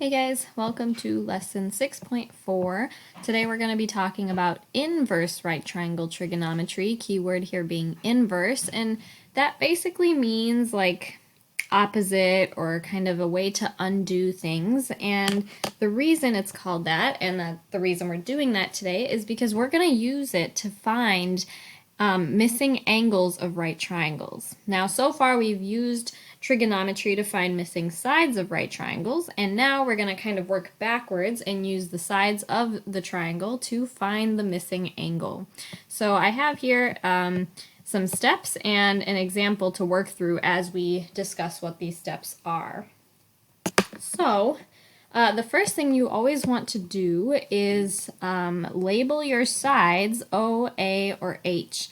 Hey guys, welcome to lesson 6.4. Today we're going to be talking about inverse right triangle trigonometry, keyword here being inverse, and that basically means like opposite or kind of a way to undo things. And the reason it's called that, and the reason we're doing that today, is because we're going to use it to find missing angles of right triangles. Now, so far we've used trigonometry to find missing sides of right triangles, and now we're going to kind of work backwards and use the sides of the triangle to find the missing angle. So I have here some steps and an example to work through as we discuss what these steps are. So the first thing you always want to do is label your sides O, A, or H.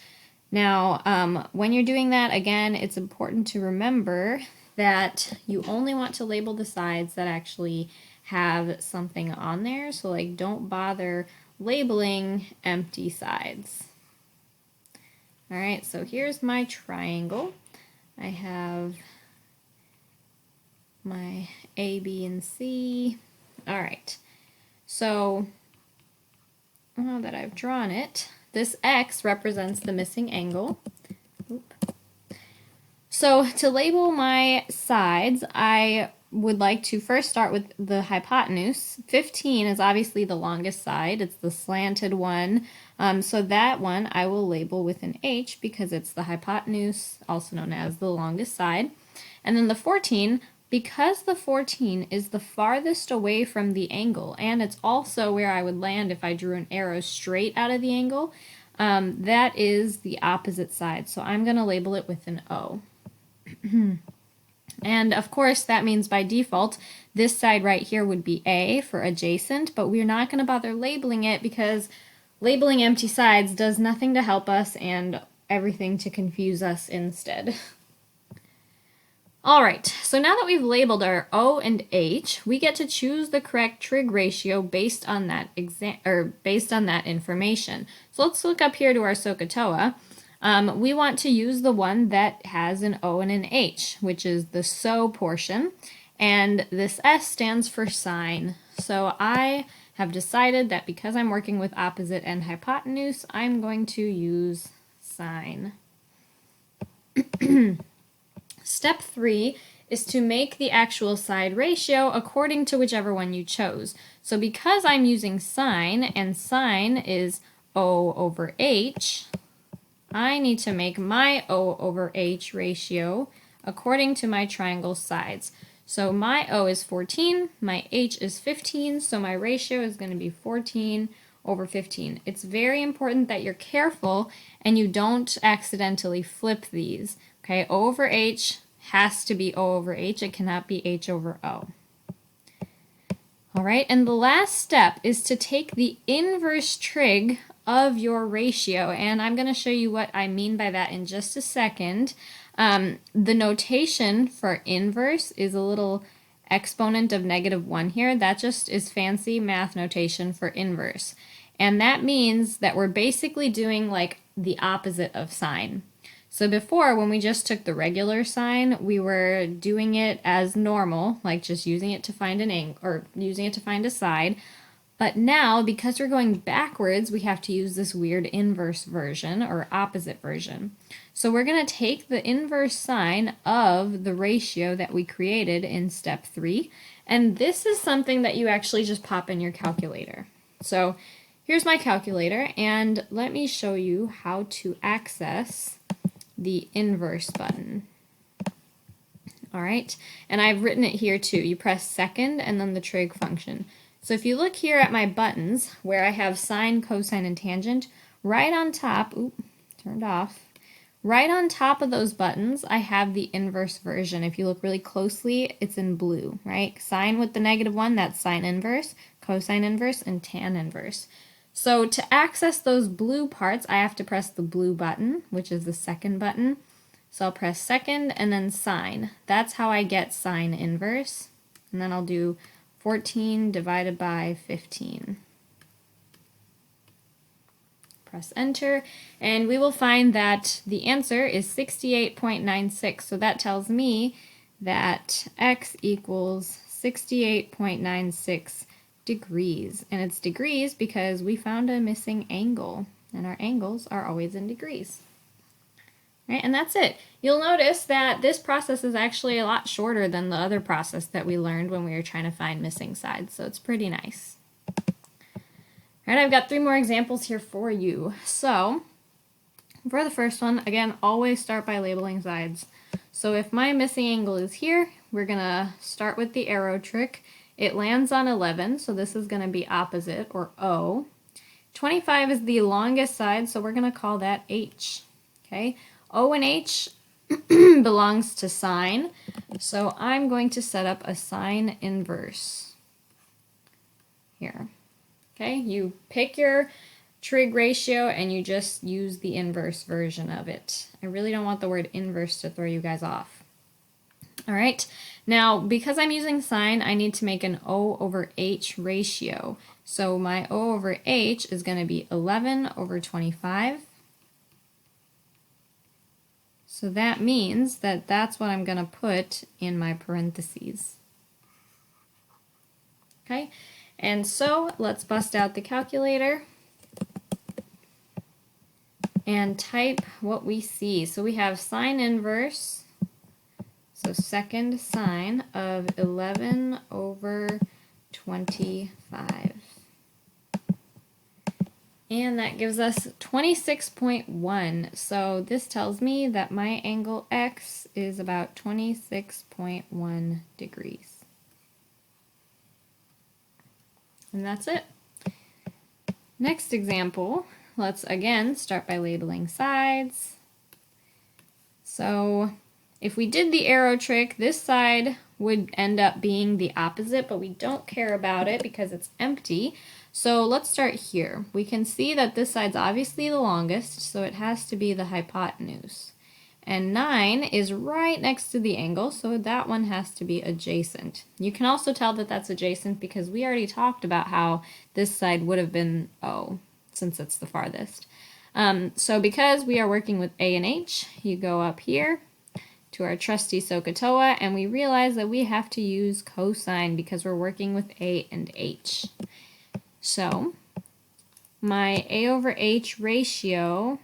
Now, when you're doing that, again, it's important to remember that you only want to label the sides that actually have something on there. So, like, don't bother labeling empty sides. All right, so here's my triangle. I have my A, B, and C. All right, so now that I've drawn it, this X represents the missing angle. Oop. So to label my sides, I would like to first start with the hypotenuse. 15 is obviously the longest side. It's the slanted one. So that one I will label with an H because it's the hypotenuse, also known as the longest side. And then the 14, because the 14 is the farthest away from the angle, and it's also where I would land if I drew an arrow straight out of the angle, that is the opposite side. So I'm going to label it with an O. And of course, that means by default, this side right here would be A for adjacent, but we're not going to bother labeling it because labeling empty sides does nothing to help us and everything to confuse us instead. All right, so now that we've labeled our O and H, we get to choose the correct trig ratio based on that information. So let's look up here to our SOHCAHTOA. We want to use the one that has an O and an H, which is the SO portion, and this S stands for sine. So I have decided that because I'm working with opposite and hypotenuse, I'm going to use sine. Step 3 is to make the actual side ratio according to whichever one you chose. So because I'm using sine, and sine is O over H, I need to make my O over H ratio according to my triangle sides. So my O is 14, my H is 15, so my ratio is going to be 14 over 15. It's very important that you're careful and you don't accidentally flip these. Okay, O over H has to be O over H. It cannot be H over O. All right, and the last step is to take the inverse trig of your ratio, and I'm going to show you what I mean by that in just a second. The notation for inverse is a little exponent of -1 here. That just is fancy math notation for inverse. And that means that we're basically doing like the opposite of sine. So before, when we just took the regular sine, we were doing it as normal, like just using it to find an angle, or using it to find a side. But now, because we're going backwards, we have to use this weird inverse version, or opposite version. So we're going to take the inverse sine of the ratio that we created in step 3, and this is something that you actually just pop in your calculator. So here's my calculator, and let me show you how to access the inverse button. All right, and I've written it here too. You press second and then the trig function. So if you look here at my buttons where I have sine, cosine, and tangent, right on top, turned off, right on top of those buttons, I have the inverse version. If you look really closely, it's in blue, right? Sine with the -1, that's sine inverse, cosine inverse, and tan inverse. So to access those blue parts, I have to press the blue button, which is the second button. So I'll press second and then sine. That's how I get sine inverse. And then I'll do 14 divided by 15. Press enter, and we will find that the answer is 68.96. So that tells me that x equals 68.96 degrees. And it's degrees because we found a missing angle, and our angles are always in degrees. Right, and that's it. You'll notice that this process is actually a lot shorter than the other process that we learned when we were trying to find missing sides, so it's pretty nice. All right, I've got 3 more examples here for you. So, for the first one, again, always start by labeling sides. So if my missing angle is here, we're going to start with the arrow trick. It lands on 11, so this is going to be opposite, or O. 25 is the longest side, so we're going to call that H. Okay, O and H belongs to sine, so I'm going to set up a sine inverse here. Okay, you pick your trig ratio and you just use the inverse version of it. I really don't want the word inverse to throw you guys off. All right, now because I'm using sine, I need to make an O over H ratio. So my O over H is going to be 11 over 25. So that means that that's what I'm going to put in my parentheses. Okay, and so let's bust out the calculator and type what we see. So we have sine inverse, so second sine of 11 over 25. And that gives us 26.1. So this tells me that my angle X is about 26.1 degrees. And that's it. Next example, let's again start by labeling sides. So if we did the arrow trick, this side would end up being the opposite, but we don't care about it because it's empty. So let's start here. We can see that this side's obviously the longest, so it has to be the hypotenuse. And 9 is right next to the angle, so that one has to be adjacent. You can also tell that that's adjacent because we already talked about how this side would have been O, since it's the farthest. So because we are working with A and H, you go up here to our trusty SOHCAHTOA, and we realize that we have to use cosine because we're working with A and H. So my A over H ratio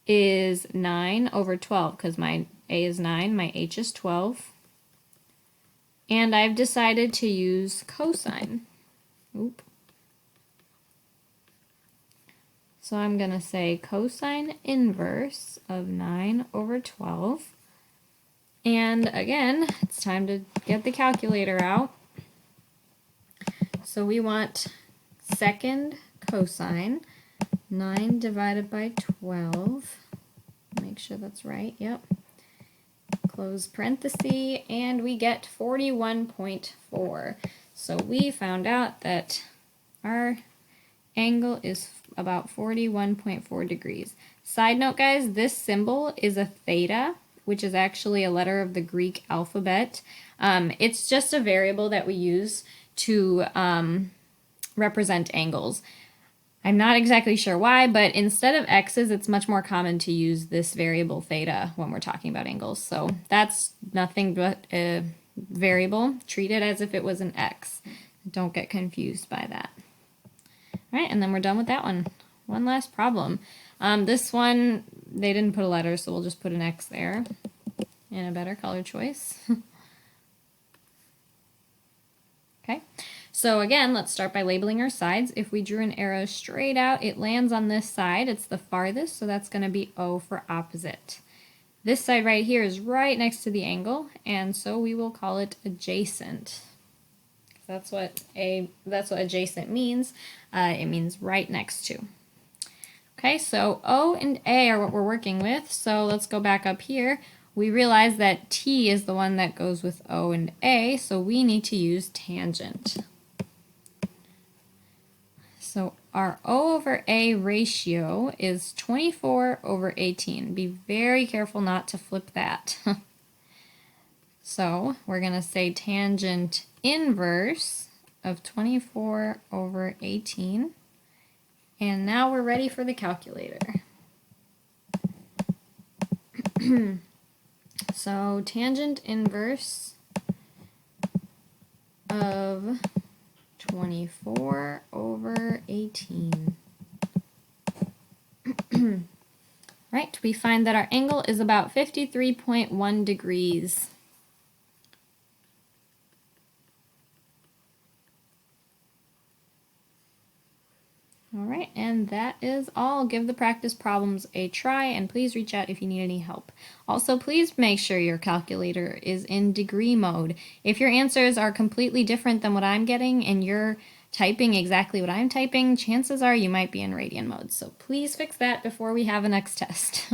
is 9 over 12 because my A is 9, my H is 12. And I've decided to use cosine. Oop. So I'm going to say cosine inverse of 9 over 12. And again, it's time to get the calculator out. So we want second cosine, 9 divided by 12. Make sure that's right, yep. Close parenthesis, and we get 41.4. So we found out that our angle is about 41.4 degrees. Side note, guys, this symbol is a theta, which is actually a letter of the Greek alphabet. It's just a variable that we use to represent angles. I'm not exactly sure why, but instead of x's, it's much more common to use this variable theta when we're talking about angles. So that's nothing but a variable. Treat it as if it was an x. Don't get confused by that. All right, and then we're done with that one. One last problem. This one, they didn't put a letter, so we'll just put an X there and a better color choice. Okay, so again, let's start by labeling our sides. If we drew an arrow straight out, it lands on this side. It's the farthest, so that's going to be O for opposite. This side right here is right next to the angle, and so we will call it adjacent. That's what adjacent means. It means right next to. Okay, so O and A are what we're working with. So let's go back up here. We realize that T is the one that goes with O and A, so we need to use tangent. So our O over A ratio is 24 over 18. Be very careful not to flip that. So we're going to say tangent inverse of 24 over 18. And now we're ready for the calculator. So tangent inverse of 24 over 18. Right, we find that our angle is about 53.1 degrees. All right, and that is all. Give the practice problems a try, and please reach out if you need any help. Also, please make sure your calculator is in degree mode. If your answers are completely different than what I'm getting and you're typing exactly what I'm typing, chances are you might be in radian mode. So please fix that before we have a next test.